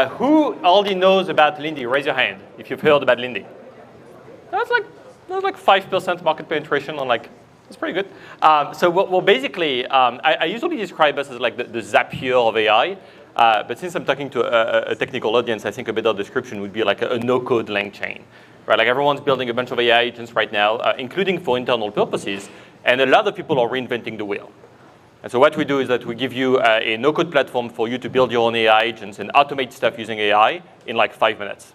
Who already knows about Lindy? Raise your hand if you've heard about Lindy. That's like 5% market penetration on like, that's pretty good. So basically, I usually describe us as like the Zapier of AI. But since I'm talking to a technical audience, I think a better description would be like a no-code LangChain. Right? Like everyone's building a bunch of AI agents right now, including for internal purposes, and a lot of people are reinventing the wheel. And so what we do is that we give you a no-code platform for you to build your own AI agents and automate stuff using AI in like 5 minutes.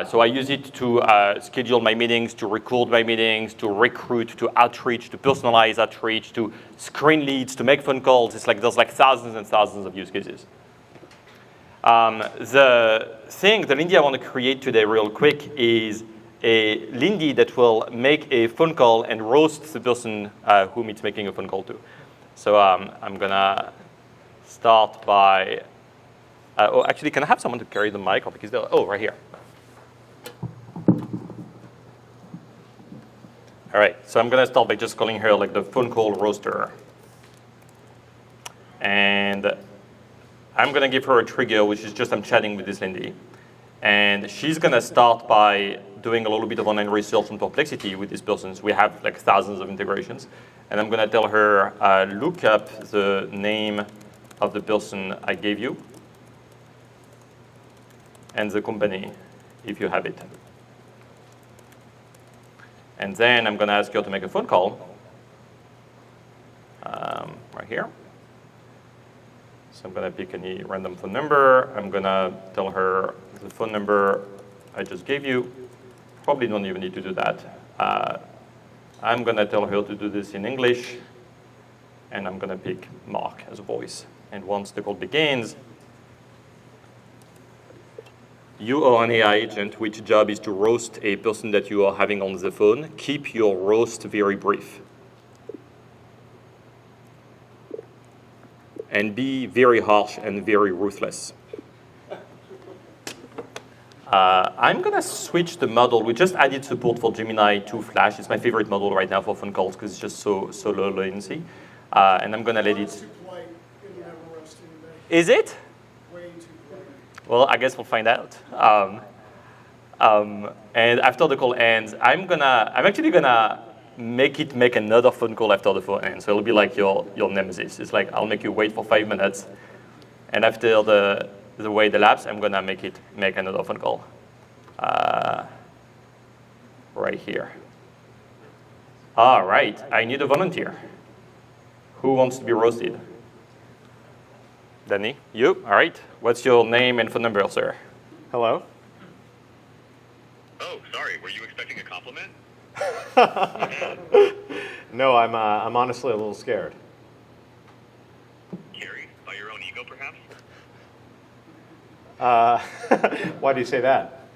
So I use it to schedule my meetings, to record my meetings, to recruit, to outreach, to personalize outreach, to screen leads, to make phone calls. It's like there's like thousands and thousands of use cases. The Lindy I want to create today real quick is a Lindy that will make a phone call and roast the person whom it's making a phone call to. So I'm going to start by, actually, can I have someone to carry the mic? Because right here. All right, so I'm going to start by just calling her like the phone call roaster. And I'm going to give her a trigger, which is just I'm chatting with this Lindy. And she's going to start by doing a little bit of online research on Perplexity with these persons. We have like thousands of integrations. And I'm going to tell her, look up the name of the person I gave you and the company, if you have it. And then I'm going to ask her to make a phone call right here. So I'm going to pick any random phone number. I'm going to tell her the phone number I just gave you. Probably don't even need to do that. I'm going to tell her to do this in English. And I'm going to pick Mark as a voice. And once the call begins, you are an AI agent which job is to roast a person that you are having on the phone. Keep your roast very brief. And be very harsh and very ruthless. I'm going to switch the model. We just added support for Gemini 2 Flash. It's my favorite model right now for phone calls because it's just so low latency. And I'm going to let it. Is it? Well, I guess we'll find out. And after the call ends, I'm actually gonna make it make another phone call after the phone ends. So it'll be like your nemesis. It's like I'll make you wait for 5 minutes, and after the wait elapses, I'm gonna make it make another phone call. Right here. All right, I need a volunteer. Who wants to be roasted? Danny, you? All right. What's your name and phone number, sir? Hello? Oh, sorry. Were you expecting a compliment? No, I'm honestly a little scared. Carried by your own ego, perhaps? Why do you say that?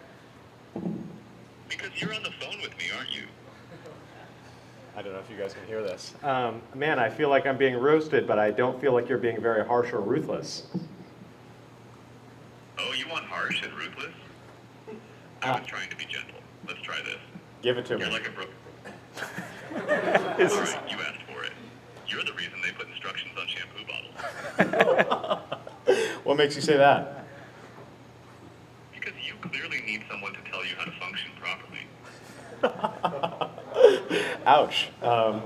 Because you're on the phone with me, aren't you? I don't know if you guys can hear this. Man, I feel like I'm being roasted, but I don't feel like you're being very harsh or ruthless. Oh, you want harsh and ruthless? I was trying to be gentle. Let's try this. Give it to me. You're like a All right, you asked for it. You're the reason they put instructions on shampoo bottles. What makes you say that? Because you clearly need someone to tell you how to function properly. Ouch.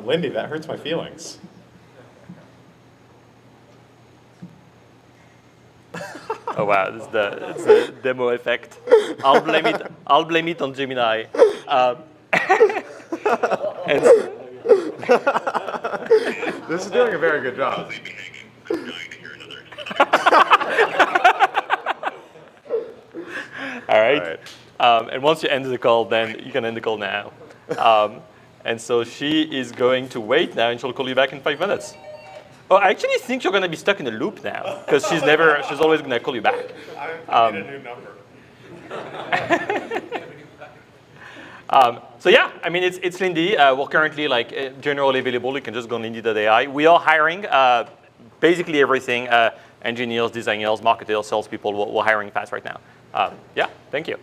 Lindy, that hurts my feelings. Oh wow, this is the demo effect. I'll blame it on Gemini. This is doing a very good job. Leave me hanging. I'm dying to hear another All right. And once you end the call, then you can end the call now. And so she is going to wait now, and she'll call you back in 5 minutes. Oh, I actually think you're going to be stuck in a loop now, because she's always going to call you back. I need a new number. So yeah, I mean, it's Lindy. We're currently generally available. You can just go on Lindy.ai. We are hiring basically everything, engineers, designers, marketers, salespeople. We're hiring fast right now. Yeah, thank you.